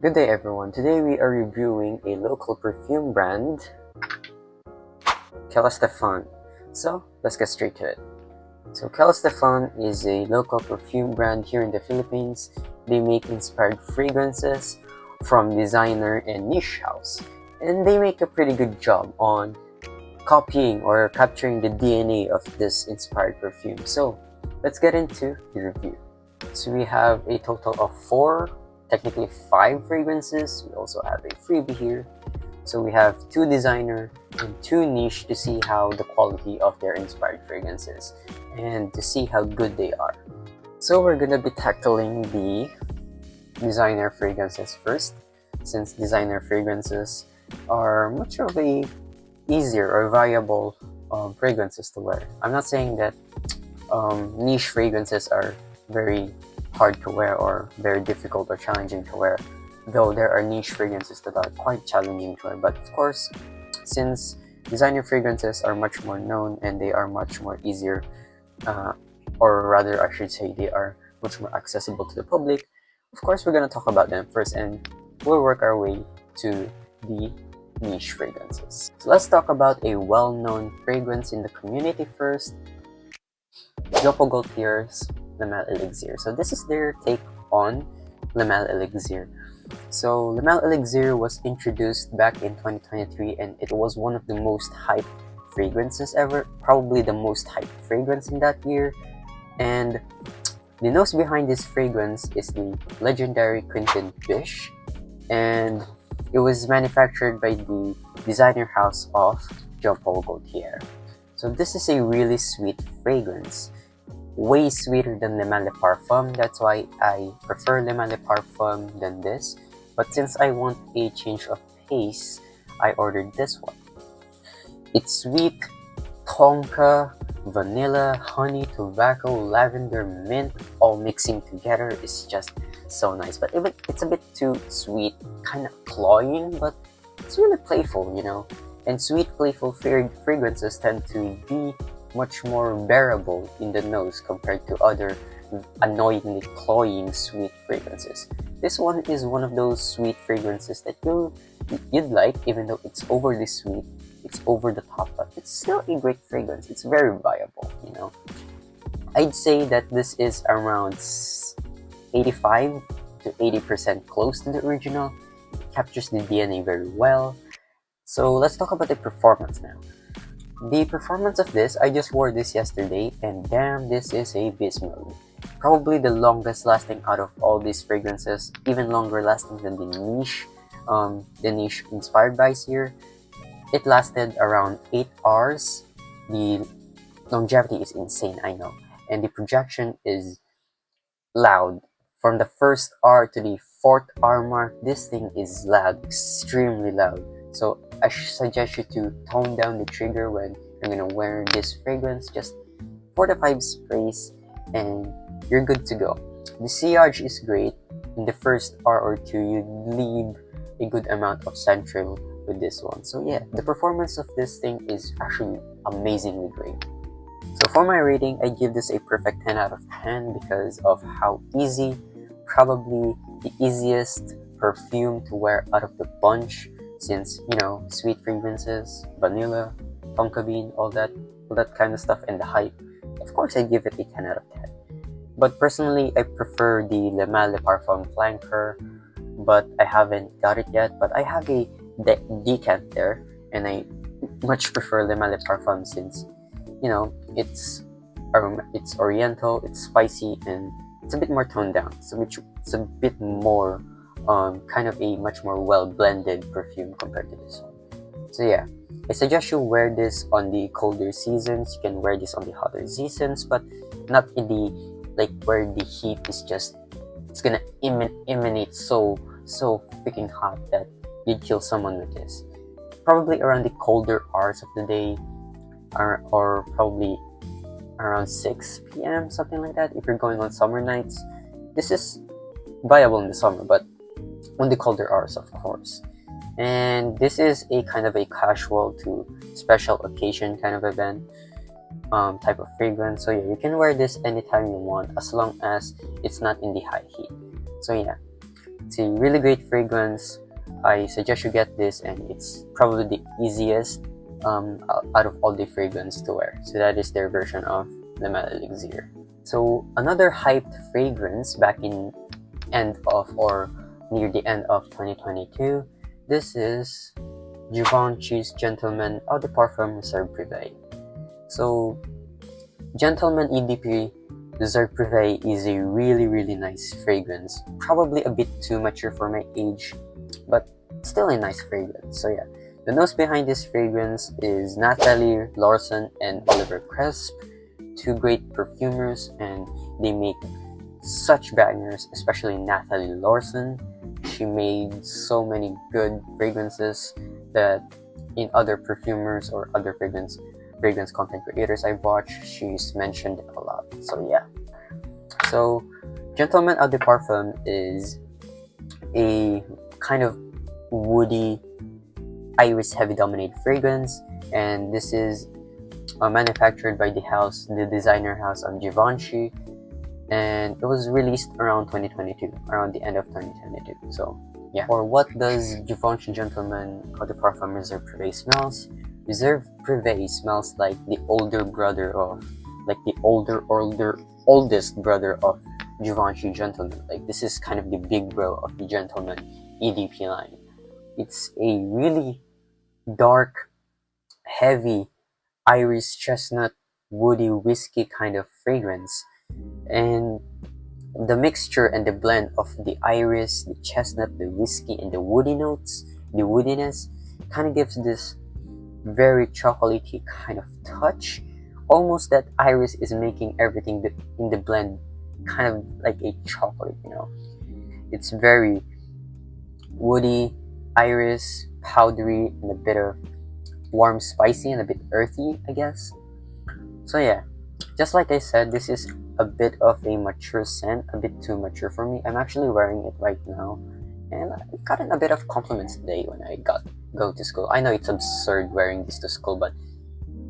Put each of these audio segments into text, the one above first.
Good day everyone, today we are reviewing a local perfume brand, Kella Stefan. So let's get straight to it. So Kella Stefan is a local perfume brand here in the Philippines. They make inspired fragrances from designer and niche house. And they make a pretty good job on copying or capturing the DNA of this inspired perfume. So let's get into the review. So we have a total of 4, technically 5 fragrances. We also have a freebie here. So we have 2 designer and 2 niche to see how the quality of their inspired fragrances and to see how good they are. So we're gonna be tackling the designer fragrances first, since designer fragrances are much of a easier or viable fragrances to wear. I'm not saying that niche fragrances are very hard to wear or very difficult or challenging to wear, though there are niche fragrances that are quite challenging to wear. But of course, since designer fragrances are much more known and they are much more easier, or rather I should say they are much more accessible to the public, of course we're going to talk about them first and we'll work our way to the niche fragrances. So let's talk about a well-known fragrance in the community first, Jopo Gaultier's Le Male Elixir. So this is their take on Le Male Elixir. So Le Male Elixir was introduced back in 2023 and it was one of the most hyped fragrances ever, probably the most hyped fragrance in that year. And the nose behind this fragrance is the legendary Quentin Bish, and it was manufactured by the designer house of Jean-Paul Gaultier. So this is a really sweet fragrance, way sweeter than Le Male Parfum. That's why I prefer Le Male Parfum than this. But since I want a change of pace, I ordered this one. It's sweet, tonka, vanilla, honey, tobacco, lavender, mint, all mixing together is just so nice. But it's a bit too sweet, kind of cloying, but it's really playful, you know. And sweet, playful fragrances tend to be much more bearable in the nose compared to other annoyingly cloying sweet fragrances. This one is one of those sweet fragrances that you'd like, even though it's overly sweet, it's over the top, but it's still a great fragrance. It's very viable, you know. I'd say that this is around 85 to 80% close to the original. It captures the DNA very well. So let's talk about the performance now. The performance of this, I just wore this yesterday, and damn, this is a beast mode. Probably the longest lasting out of all these fragrances, even longer lasting than the niche inspired by here. It lasted around 8 hours. The longevity is insane, I know, and the projection is loud. From the first hour to the 4th hour mark, this thing is loud, extremely loud. So I suggest you to tone down the trigger when you're gonna wear this fragrance. Just 4 to 5 sprays and you're good to go. The sillage is great. In the first hour or two, you leave a good amount of central with this one. So yeah, the performance of this thing is actually amazingly great. So for my rating, I give this a perfect 10 out of 10 because of how easy, probably the easiest perfume to wear out of the bunch, since, you know, sweet fragrances, vanilla, tonka bean, all that kind of stuff, and the hype. Of course, I give it a 10 out of 10. But personally, I prefer the Le Male Parfum Flanker, but I haven't got it yet. But I have a decant there, and I much prefer Le Male Parfum since, you know, it's oriental, it's spicy, and it's a bit more toned down. So it's a bit more kind of a much more well blended perfume compared to this one. So yeah, I suggest you wear this on the colder seasons. You can wear this on the hotter seasons, but not in the where the heat is just, it's gonna emanate so freaking hot that you'd kill someone with this. Probably around the colder hours of the day, or probably around 6 p.m, something like that. If you're going on summer nights, this is viable in the summer, but on the colder hours, of course. And this is a kind of a casual to special occasion kind of event type of fragrance. So yeah, you can wear this anytime you want, as long as it's not in the high heat. So yeah, It's a really great fragrance. I suggest you get this, and it's probably the easiest out of all the fragrance to wear. So that is their version of the Mel Elixir. So another hyped fragrance back in end of or near the end of 2022, this is Givenchy's Gentleman Eau de Parfum Reserve Privé. So Gentleman EDP Reserve Privé is a really nice fragrance. Probably a bit too mature for my age, but still a nice fragrance. So yeah, the nose behind this fragrance is Nathalie Lawson and Oliver Cresp, two great perfumers, and they make such bangers, especially Nathalie Lawson. She made so many good fragrances that in other perfumers or other fragrance content creators I've watched, she's mentioned a lot. So yeah. So Gentleman Eau de Parfum is a kind of woody, iris heavy dominated fragrance, and this is manufactured by the designer house of Givenchy, and it was released around 2022, around the end of 2022. So yeah. Or what does Givenchy Gentleman Eau de Parfum Reserve Privé smells? Reserve Privé smells like the older brother of, like the oldest brother of Givenchy Gentleman. Like this is kind of the big bro of the Gentleman EDP line. It's a really dark, heavy, iris chestnut, woody whiskey kind of fragrance, and the mixture and the blend of the iris, the chestnut, the whiskey, and the woody notes, the woodiness, kind of gives this very chocolatey kind of touch. Almost that iris is making everything in the blend kind of like a chocolate, you know. It's very woody, iris, powdery, and a bit of warm, spicy, and a bit earthy, I guess. So yeah, just like I said, this is a bit of a mature scent, a bit too mature for me. I'm actually wearing it right now, and I've gotten a bit of compliments today when I go to school. I know it's absurd wearing this to school, but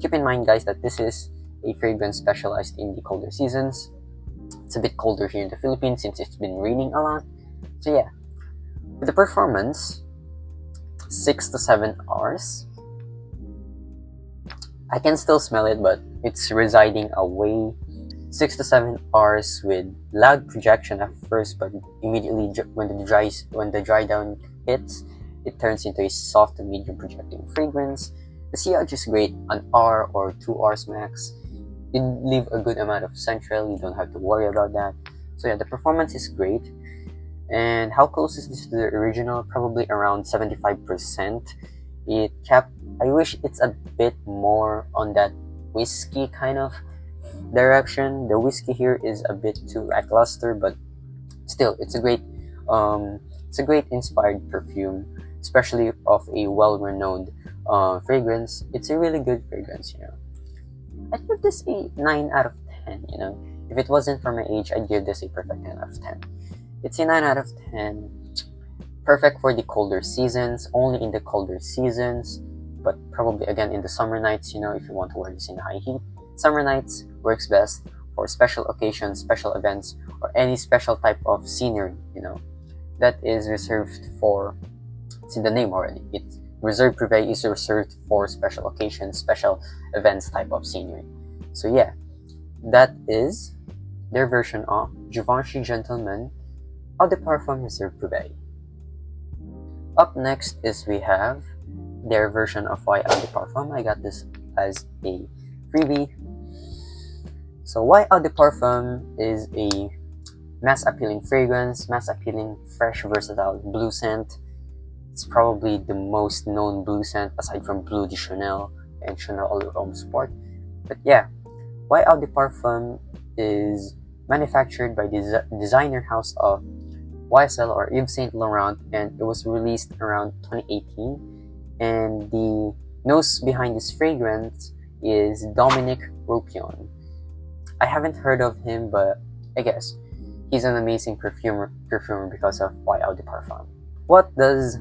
keep in mind, guys, that this is a fragrance specialized in the colder seasons. It's a bit colder here in the Philippines since it's been raining a lot. So yeah, with the performance, 6 to 7 hours. I can still smell it, but it's residing away. 6 to 7 hours with loud projection at first, but immediately when the dry down hits, it turns into a soft to medium projecting fragrance. The sillage is great, an hour or 2 hours max. You leave a good amount of central, you don't have to worry about that. So yeah, the performance is great. And how close is this to the original? Probably around 75%. I wish it's a bit more on that whiskey kind of direction. The whiskey here is a bit too lackluster, but still, it's a great inspired perfume, especially of a well-renowned fragrance. It's a really good fragrance, you know. I'd give this a 9 out of 10, you know. If it wasn't for my age, I'd give this a perfect 10 out of 10. It's a 9 out of 10. Perfect for the colder seasons, only in the colder seasons, but probably again in the summer nights, you know, if you want to wear this in high heat. Summer nights works best for special occasions, special events, or any special type of scenery, you know. That is reserved for, it's in the name already. It's Reserve Privé is reserved for special occasions, special events type of scenery. So yeah, that is their version of Givenchy Gentleman Eau de Parfum Reserve Privé. Up next is we have their version of Why Eau de Parfum. I got this as a freebie. So Why Eau de Parfum is a mass appealing fragrance, mass appealing, fresh, versatile blue scent. It's probably the most known blue scent aside from Bleu de Chanel and Chanel Eau Homme Sport. But yeah, Why Eau de Parfum is manufactured by the designer house of YSL or Yves Saint Laurent, and it was released around 2018. And the nose behind this fragrance is Dominique Ropion. I haven't heard of him, but I guess he's an amazing perfumer because of Why Eau de Parfum. What does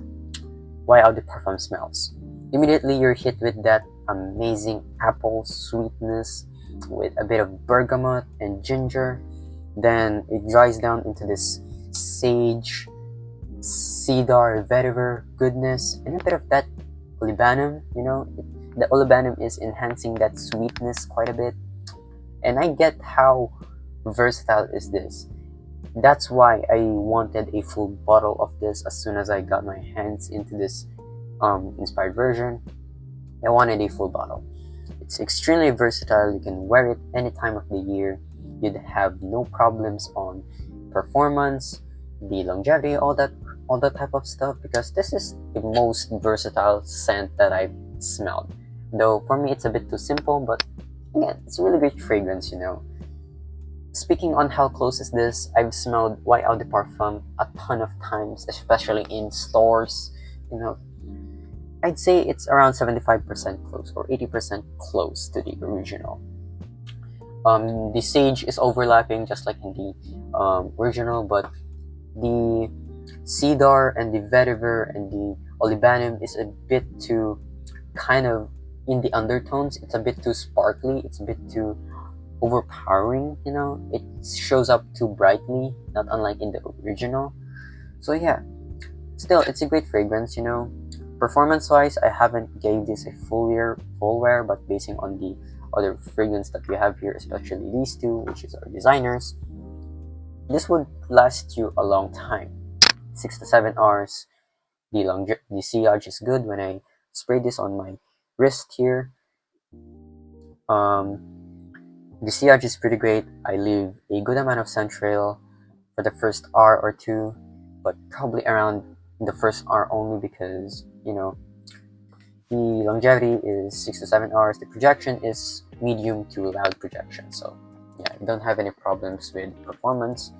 Why Eau de Parfum smells? Immediately you're hit with that amazing apple sweetness with a bit of bergamot and ginger. Then it dries down into this sage, cedar, vetiver goodness, and a bit of that olibanum. You know, the olibanum is enhancing that sweetness quite a bit. And I get how versatile is this. That's why I wanted a full bottle of this as soon as I got my hands into this inspired version. I wanted a full bottle. It's extremely versatile. You can wear it any time of the year. You'd have no problems on performance, the longevity, all that type of stuff, because this is the most versatile scent that I've smelled. Though for me it's a bit too simple, but again, it's a really great fragrance, you know. Speaking on how close is this, I've smelled White Eau de Parfum a ton of times, especially in stores. You know, I'd say it's around 75% close or 80% close to the original. The sage is overlapping just like in the original, but the cedar and the vetiver and the olibanum is a bit too kind of in the undertones. It's a bit too sparkly. It's a bit too overpowering, you know. It shows up too brightly, not unlike in the original. So yeah, still it's a great fragrance, you know. Performance wise, I haven't gave this a full wear, but basing on the other fragrance that we have here, especially these two, which is our designers, this would last you a long time, 6 to 7 hours. The sillage is good. When I spray this on my wrist here, the sillage is pretty great. I leave a good amount of scent trail for the first hour or two, but probably around the first hour only, because, you know, the longevity is 6 to 7 hours. The projection is medium to loud projection, so yeah, I don't have any problems with performance.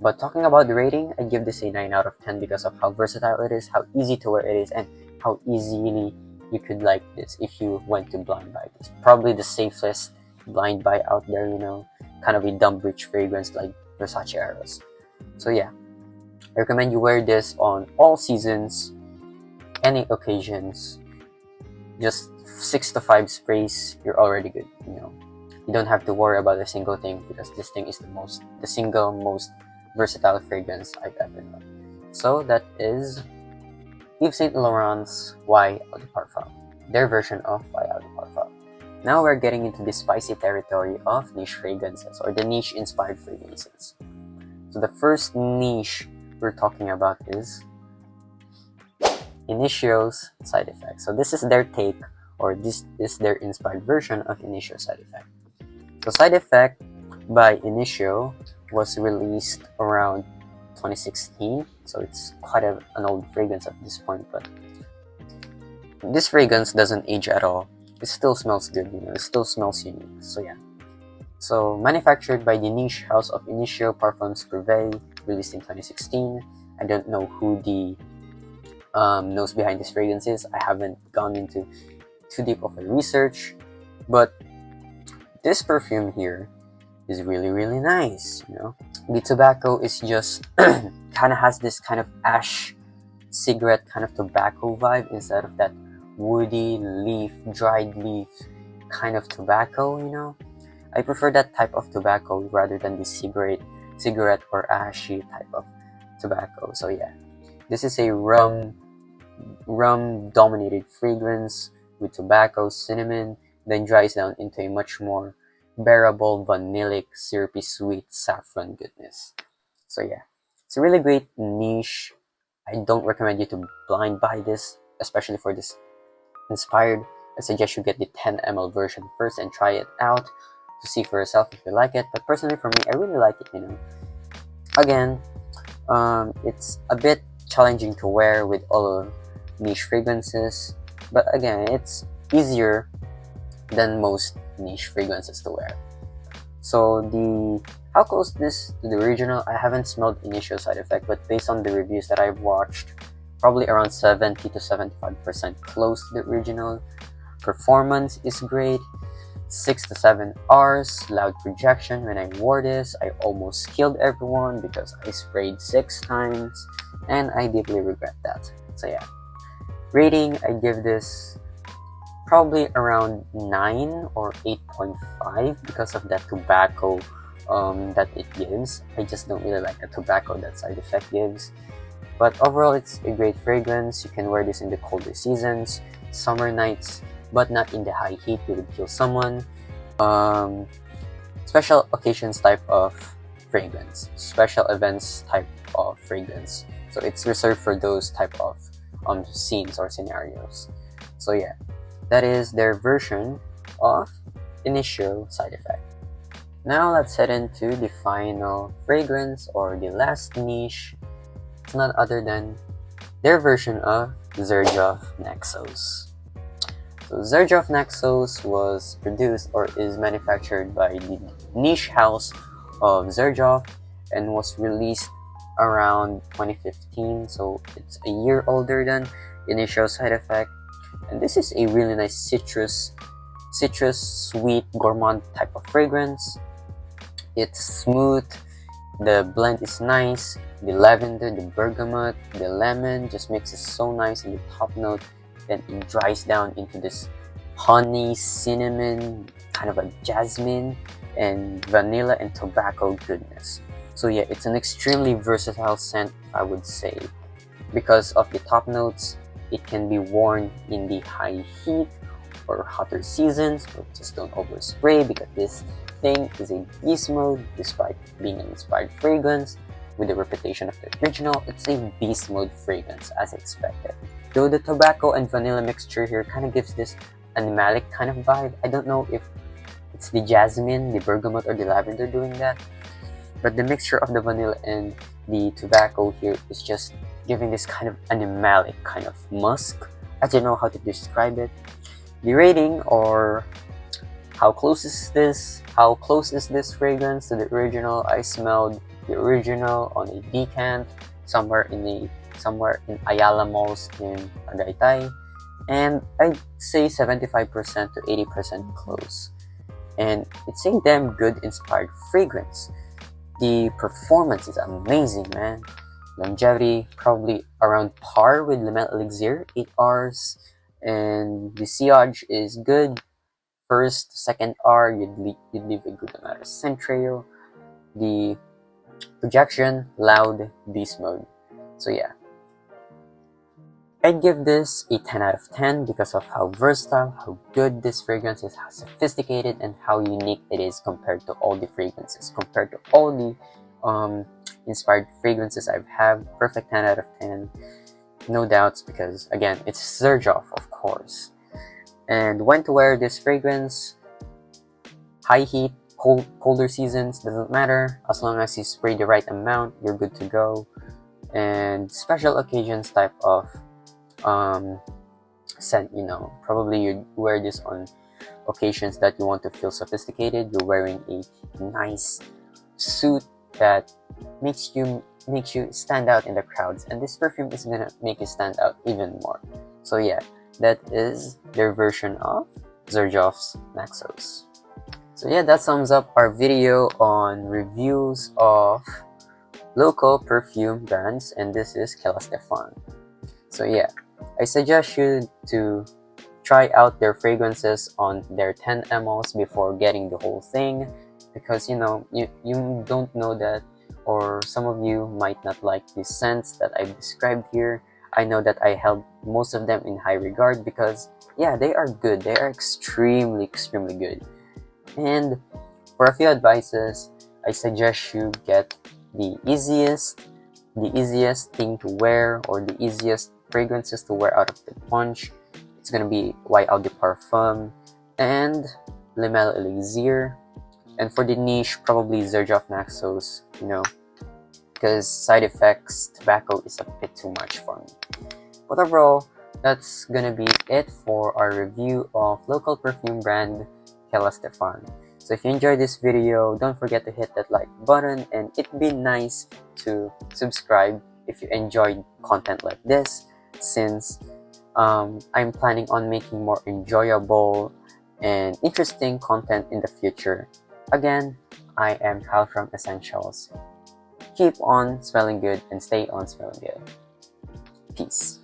But talking about the rating, I give this a 9 out of 10 because of how versatile it is, how easy to wear it is, and how easily you could like this if you went to blind buy. It's probably the safest blind buy out there, you know, kind of a dumb rich fragrance like Versace Eros. So yeah, I recommend you wear this on all seasons, any occasions. Just 6 to 5 sprays, you're already good, you know. You don't have to worry about a single thing, because this thing is the single most versatile fragrance I've ever known. So that is Yves Saint Laurent's White Eau de Parfum, their version of White Eau de Parfum. Now we're getting into the spicy territory of niche fragrances, or the niche inspired fragrances. So the first niche we're talking about is Initio's Side Effect. So this is their take, or this is their inspired version of Initio Side Effect. So Side Effect by Initio was released around 2016, so it's quite an old fragrance at this point, but this fragrance doesn't age at all. It still smells good, you know, it still smells unique. So yeah. So manufactured by the niche house of Initio Parfums Privé, released in 2016. I don't know who the nose behind this fragrance is. I haven't gone into too deep of a research, but this perfume here is really, really nice, you know. The tobacco is just kind of has this kind of ash cigarette kind of tobacco vibe instead of that woody leaf, dried leaf kind of tobacco, you know. I prefer that type of tobacco rather than the cigarette or ashy type of tobacco. So yeah, this is a rum dominated fragrance with tobacco, cinnamon, then dries down into a much more bearable vanillic syrupy sweet saffron goodness. So yeah, it's a really great niche. I don't recommend you to blind buy this, especially for this inspired. I suggest you get the 10 ml version first and try it out to see for yourself if you like it. But personally for me, I really like it, you know. Again, it's a bit challenging to wear with all of niche fragrances, but again, it's easier than most niche fragrances to wear. So how close this to the original, I haven't smelled Initio Side Effect, but based on the reviews that I've watched, probably around 70 to 75% close to the original. Performance is great, 6 to 7 hours, loud projection. When I wore this, I almost killed everyone because I sprayed 6 times, and I deeply regret that. So yeah, rating, I give this probably around 9 or 8.5 because of that tobacco that it gives. I just don't really like the tobacco that Side Effect gives. But overall, it's a great fragrance. You can wear this in the colder seasons, summer nights, but not in the high heat. You would kill someone. Um, Special occasions type of fragrance, special events type of fragrance. So it's reserved for those type of scenes or scenarios. So yeah, that is their version of initial side effect. Now let's head into the final fragrance or the last niche. It's none other than their version of Xerjoff Naxos. So Xerjoff Naxos was produced or is manufactured by the niche house of Xerjoff and was released around 2015, so it's a year older than initial side effect. And this is a really nice citrus, sweet, gourmand type of fragrance. It's smooth, the blend is nice, the lavender, the bergamot, the lemon just makes it so nice in the top note. Then it dries down into this honey, cinnamon, kind of a jasmine, and vanilla and tobacco goodness. So yeah, it's an extremely versatile scent, I would say. Because of the top notes, it can be worn in the high heat or hotter seasons, but just don't overspray because this thing is a beast mode. Despite being an inspired fragrance with the reputation of the original, it's a beast mode fragrance as expected. Though the tobacco and vanilla mixture here kind of gives this animalic kind of vibe. I don't know if it's the jasmine, the bergamot, or the lavender doing that, but the mixture of the vanilla and the tobacco here is just giving this kind of animalic kind of musk. I don't know how to describe it. The rating, or how close is this fragrance to the original? I smelled the original on a decant somewhere in Ayala Malls in Tagaytay, and I'd say 75% to 80% close. And it's a damn good inspired fragrance. The performance is amazing, man. Longevity probably around par with Le Mel Elixir, 8 hours, and the sillage is good. First, second hour, you'd leave a good amount of scent trail. The projection, loud, beast mode. So yeah, I'd give this a 10 out of 10 because of how versatile, how good this fragrance is, how sophisticated, and how unique it is compared to all the fragrances, compared to all the inspired fragrances I've had. Perfect 10 out of 10, no doubts, because again, it's Xerjoff, of course. And when to wear this fragrance: high heat, colder seasons, doesn't matter. As long as you spray the right amount, you're good to go. And special occasions type of scent, probably you wear this on occasions that you want to feel sophisticated. You're wearing a nice suit that makes you stand out in the crowds, and this perfume is gonna make you stand out even more. So yeah, that is their version of Xerjoff's Naxos. So yeah, that sums up our video on reviews of local perfume brands, and this is Kella Stefan. So yeah, I suggest you to try out their fragrances on their 10 mls before getting the whole thing, because you don't know that, or some of you might not like the scents that I've described here. I know that I held most of them in high regard because yeah, they are good. They are extremely good. And for a few advices, I suggest you get the easiest thing to wear, or the easiest fragrances to wear out of the bunch. It's gonna be White Eau de Parfum and Le Mel Elixir. And for the niche, probably Xerjoff Naxos, because side effects, tobacco is a bit too much for me. But overall, that's gonna be it for our review of local perfume brand Kella Stefan. So if you enjoyed this video, don't forget to hit that like button, and it'd be nice to subscribe if you enjoyed content like this, since I'm planning on making more enjoyable and interesting content in the future. Again, I am Kyle from Essentials. Keep on smelling good and stay on smelling good. Peace.